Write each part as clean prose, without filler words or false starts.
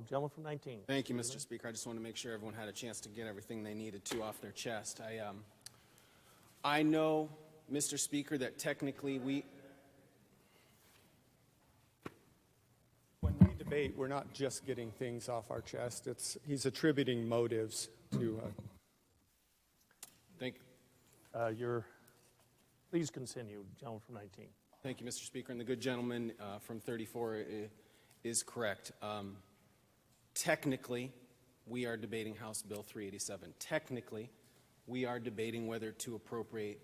Gentleman from 19. Thank you, Mr. Speaker. I just want to make sure everyone had a chance to get everything they needed to off their chest. I know, Mr. Speaker, that technically When we debate, we're not just getting things off our chest. He's attributing motives to... Thank Please continue, gentleman from 19. Thank you, Mr. Speaker. And the good gentleman from 34 is correct. Technically, we are debating House Bill 387. Technically, we are debating whether to appropriate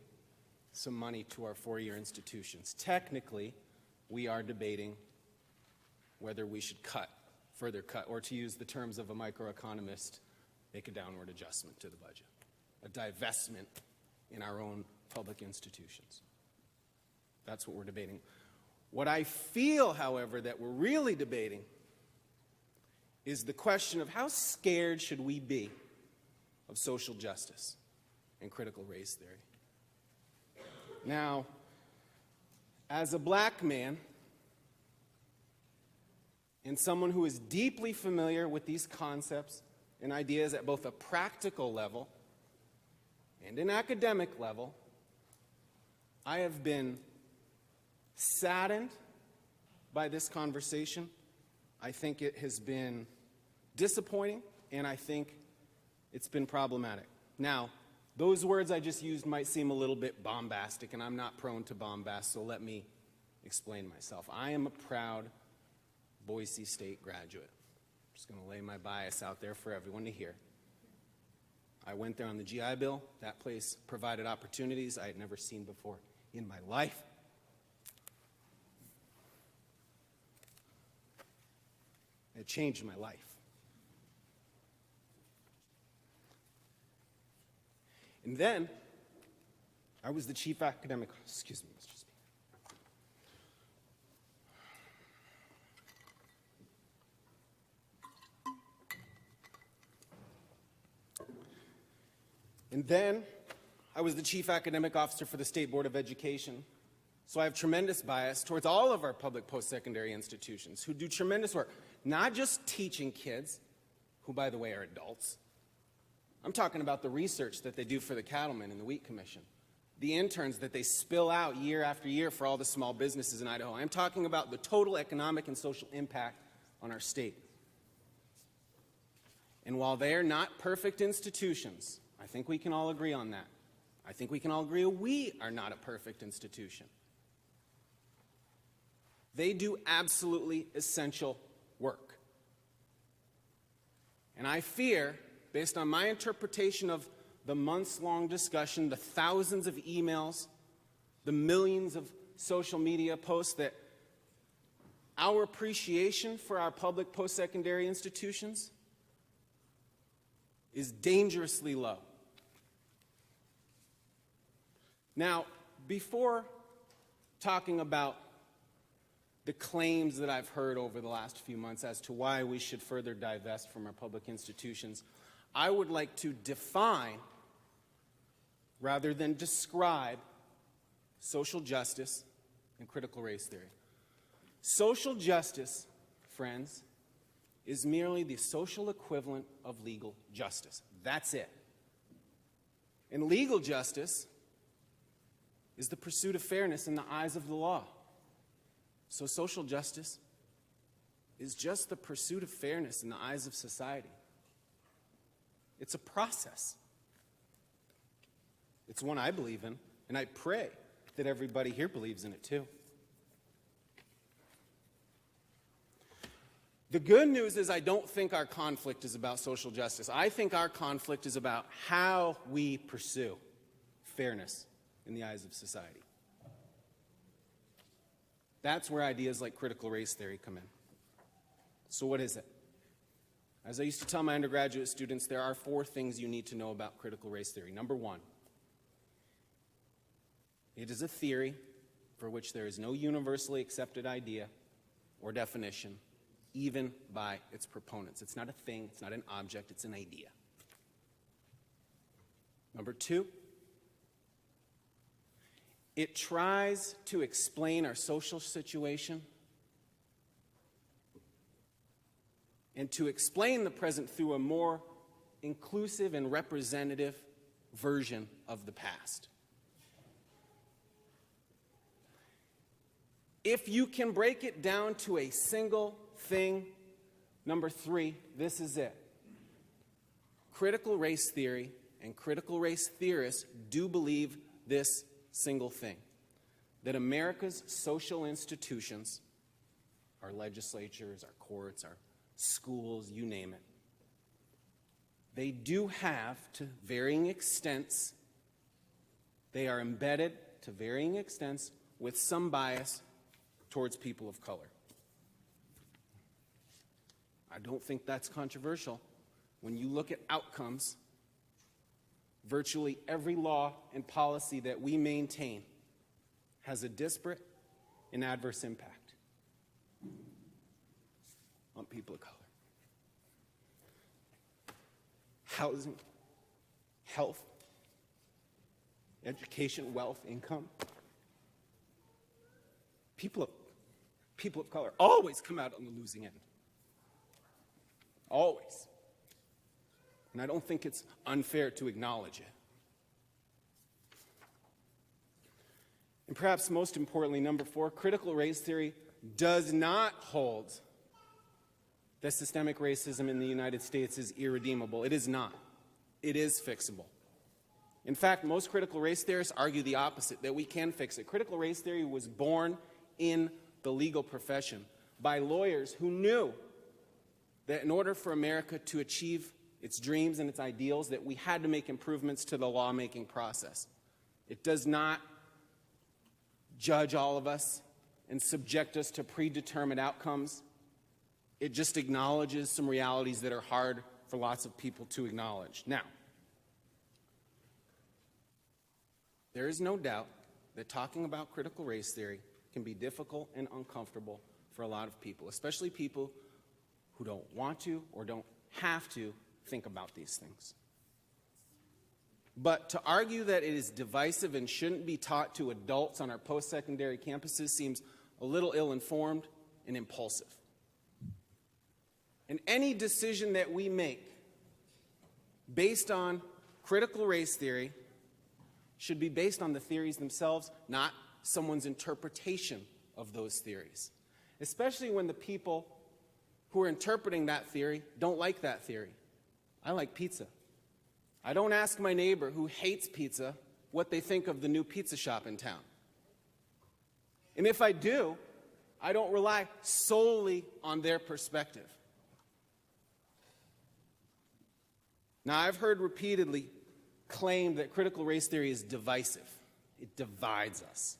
some money to our four-year institutions. Technically, we are debating whether we should further cut, or to use the terms of a microeconomist, make a downward adjustment to the budget, a divestment in our own public institutions. That's what we're debating. What I feel, however, that we're really debating is the question of how scared should we be of social justice and critical race theory. Now, as a black man and someone who is deeply familiar with these concepts and ideas at both a practical level and an academic level, I have been saddened by this conversation. I think it has been disappointing, and I think it's been problematic. Now, those words I just used might seem a little bit bombastic, and I'm not prone to bombast, so let me explain myself. I am a proud Boise State graduate. I'm just going to lay my bias out there for everyone to hear. I went there on the GI Bill. That place provided opportunities I had never seen before in my life. It changed my life. And then, I was the chief academic, excuse me, Mr. Speaker. And then, I was the chief academic officer for the State Board of Education. So I have tremendous bias towards all of our public post-secondary institutions who do tremendous work, not just teaching kids, who, by the way, are adults. I'm talking about the research that they do for the cattlemen and the wheat commission, the interns that they spill out year after year for all the small businesses in Idaho. I'm talking about the total economic and social impact on our state. And while they are not perfect institutions, I think we can all agree on that. I think we can all agree we are not a perfect institution. They do absolutely essential work. And I fear, based on my interpretation of the months-long discussion, the thousands of emails, the millions of social media posts, that our appreciation for our public post-secondary institutions is dangerously low. Now, before talking about the claims that I've heard over the last few months as to why we should further divest from our public institutions, I would like to define, rather than describe, social justice and critical race theory. Social justice, friends, is merely the social equivalent of legal justice. That's it. And legal justice is the pursuit of fairness in the eyes of the law. So social justice is just the pursuit of fairness in the eyes of society. It's a process. It's one I believe in, and I pray that everybody here believes in it too. The good news is I don't think our conflict is about social justice. I think our conflict is about how we pursue fairness in the eyes of society. That's where ideas like critical race theory come in. So what is it? As I used to tell my undergraduate students, there are 4 things you need to know about critical race theory. Number 1, it is a theory for which there is no universally accepted idea or definition, even by its proponents. It's not a thing, it's not an object, it's an idea. Number 2, it tries to explain our social situation and to explain the present through a more inclusive and representative version of the past. If you can break it down to a single thing, number 3, this is it. Critical race theory and critical race theorists do believe this single thing, that America's social institutions, our legislatures, our courts, our schools, you name it, they do have, to varying extents, they are embedded to varying extents with some bias towards people of color. I don't think that's controversial. When you look at outcomes, virtually every law and policy that we maintain has a disparate and adverse impact on people of color. Housing, health, education, wealth, income. People of color always come out on the losing end. Always. And I don't think it's unfair to acknowledge it. And perhaps most importantly, number 4, critical race theory does not hold that systemic racism in the United States is irredeemable. It is not. It is fixable. In fact, most critical race theorists argue the opposite, that we can fix it. Critical race theory was born in the legal profession by lawyers who knew that in order for America to achieve its dreams and its ideals, that we had to make improvements to the lawmaking process. It does not judge all of us and subject us to predetermined outcomes. It just acknowledges some realities that are hard for lots of people to acknowledge. Now, there is no doubt that talking about critical race theory can be difficult and uncomfortable for a lot of people, especially people who don't want to or don't have to think about these things. But to argue that it is divisive and shouldn't be taught to adults on our post-secondary campuses seems a little ill-informed and impulsive. And any decision that we make based on critical race theory should be based on the theories themselves, not someone's interpretation of those theories, especially when the people who are interpreting that theory don't like that theory. I like pizza. I don't ask my neighbor who hates pizza what they think of the new pizza shop in town. And if I do, I don't rely solely on their perspective. Now, I've heard repeatedly claimed that critical race theory is divisive. It divides us.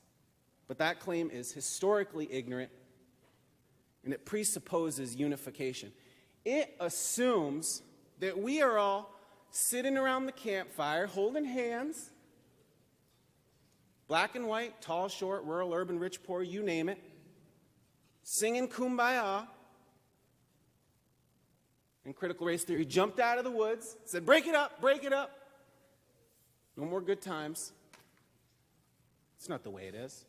But that claim is historically ignorant, and it presupposes unification. It assumes that we are all sitting around the campfire, holding hands, black and white, tall, short, rural, urban, rich, poor, you name it, singing Kumbaya. And critical race theory jumped out of the woods, said, break it up, break it up. No more good times. It's not the way it is.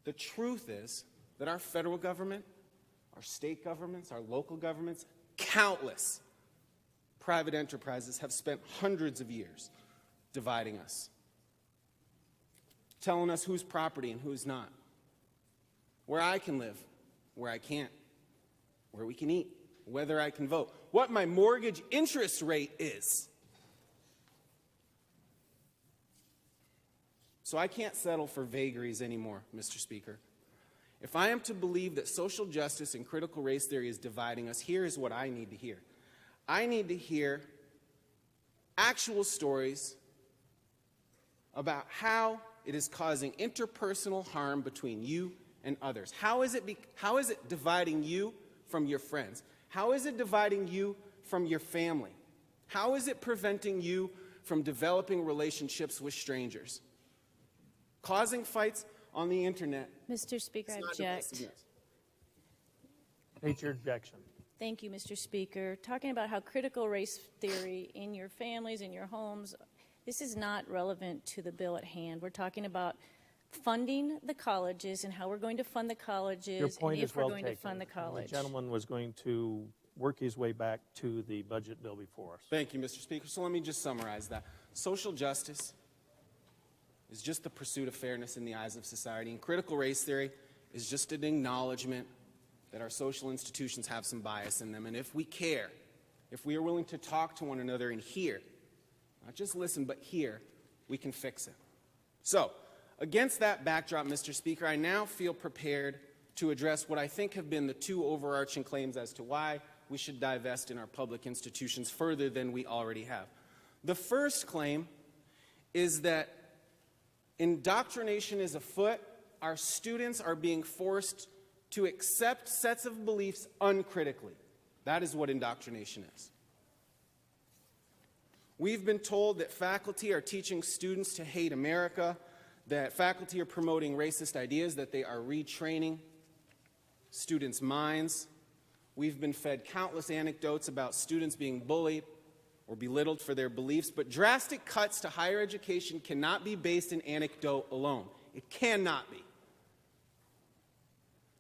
The truth is that our federal government, our state governments, our local governments, countless private enterprises have spent hundreds of years dividing us, telling us whose property and who's not, where I can live, where I can't, where we can eat, whether I can vote, what my mortgage interest rate is. So I can't settle for vagaries anymore, Mr. Speaker. If I am to believe that social justice and critical race theory is dividing us, here is what I need to hear. I need to hear actual stories about how it is causing interpersonal harm between you and others. How is it dividing you from your friends? How is it dividing you from your family? How is it preventing you from developing relationships with strangers? Causing fights on the internet. Mr. Speaker, I object. State your objection. Thank you, Mr. Speaker. Talking about how critical race theory in your families, in your homes, this is not relevant to the bill at hand. We're talking about funding the colleges and how we're going to fund the colleges Your point and is if we're well going taken. to fund the college. The gentleman was going to work his way back to the budget bill before us. Thank you, Mr. Speaker. So let me just summarize that. Social justice is just the pursuit of fairness in the eyes of society, and critical race theory is just an acknowledgement that our social institutions have some bias in them. And if we care, if we are willing to talk to one another and hear, not just listen, but hear, we can fix it. So, against that backdrop, Mr. Speaker, I now feel prepared to address what I think have been the two overarching claims as to why we should divest in our public institutions further than we already have. The first claim is that indoctrination is afoot. Our students are being forced to accept sets of beliefs uncritically. That is what indoctrination is. We've been told that faculty are teaching students to hate America, that faculty are promoting racist ideas, that they are retraining students' minds. We've been fed countless anecdotes about students being bullied or belittled for their beliefs, but drastic cuts to higher education cannot be based in anecdote alone. It cannot be.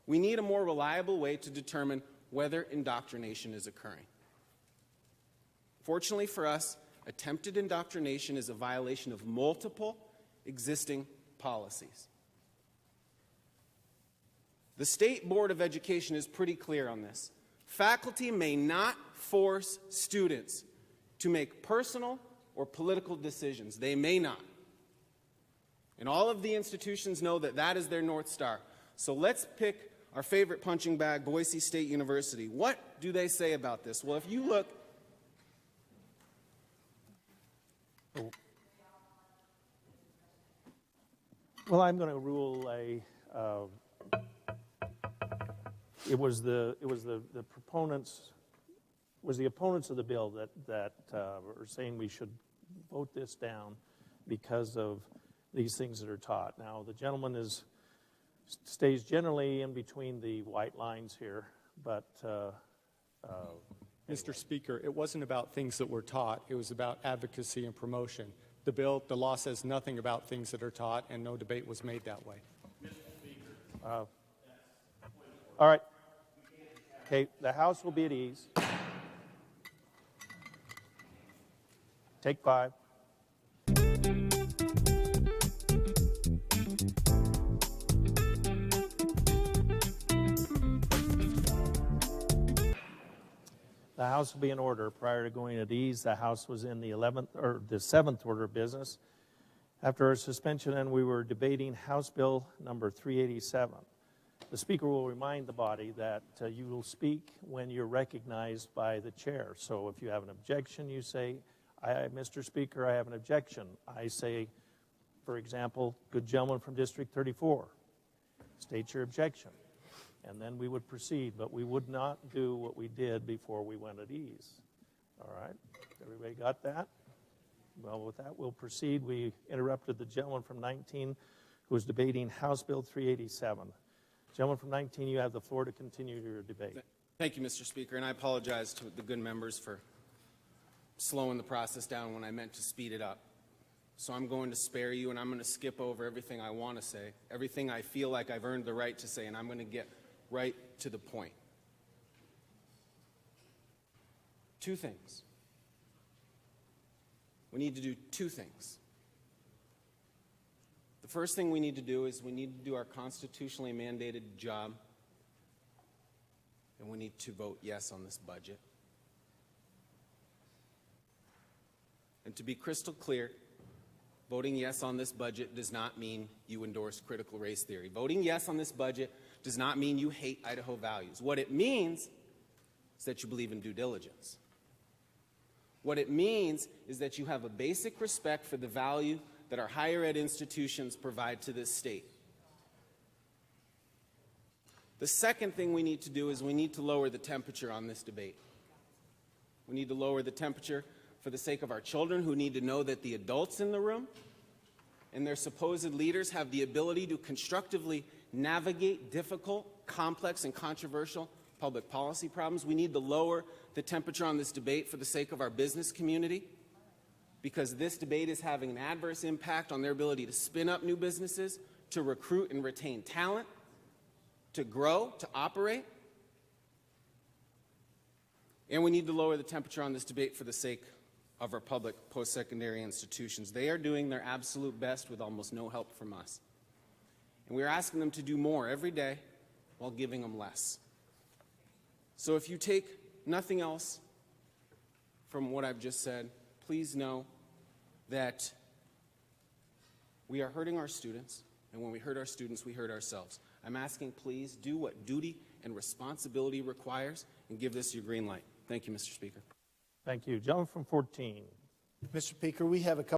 We need a more reliable way to determine whether indoctrination is occurring. Fortunately for us, attempted indoctrination is a violation of multiple existing policies. The State Board of Education is pretty clear on this. Faculty may not force students to make personal or political decisions. They may not. And all of the institutions know that that is their North Star. So let's pick our favorite punching bag, Boise State University. What do they say about this? Well, if you look... Well, I'm going to rule it was the proponents, was the opponents of the bill that are saying we should vote this down because of these things that are taught. Now, the gentleman stays generally in between the white lines here, but Mr. Speaker, it wasn't about things that were taught. It was about advocacy and promotion. The law says nothing about things that are taught, and no debate was made that way. all right. Okay, the House will be at ease. Take 5. The House will be in order. Prior to going at ease, the House was in the 7th order of business. After our suspension, then we were debating House Bill number 387. The Speaker will remind the body that you will speak when you're recognized by the chair. So if you have an objection, you say, Mr. Speaker, I have an objection. I say, for example, good gentleman from District 34, state your objection. And then we would proceed, but we would not do what we did before we went at ease. All right? Everybody got that? Well, with that, we'll proceed. We interrupted the gentleman from 19 who was debating House Bill 387. Gentleman from 19, you have the floor to continue your debate. Thank you, Mr. Speaker, and I apologize to the good members for slowing the process down when I meant to speed it up. So I'm going to spare you, and I'm going to skip over everything I want to say, everything I feel like I've earned the right to say, and I'm going to get right to the point. 2 things. We need to do 2 things. The first thing we need to do is we need to do our constitutionally mandated job, and we need to vote yes on this budget. And to be crystal clear, voting yes on this budget does not mean you endorse critical race theory. Voting yes on this budget does not mean you hate Idaho values. What it means is that you believe in due diligence. What it means is that you have a basic respect for the value that our higher ed institutions provide to this state. The second thing we need to do is we need to lower the temperature on this debate. We need to lower the temperature for the sake of our children, who need to know that the adults in the room and their supposed leaders have the ability to constructively navigate difficult, complex, and controversial public policy problems. We need to lower the temperature on this debate for the sake of our business community, because this debate is having an adverse impact on their ability to spin up new businesses, to recruit and retain talent, to grow, to operate. And we need to lower the temperature on this debate for the sake of our public post-secondary institutions. They are doing their absolute best with almost no help from us. And we're asking them to do more every day while giving them less. So if you take nothing else from what I've just said, please know that we are hurting our students, and when we hurt our students, we hurt ourselves. I'm asking, please do what duty and responsibility requires and give this your green light. Thank you, Mr. Speaker. Thank you. Gentleman from 14. Mr. Speaker, we have a couple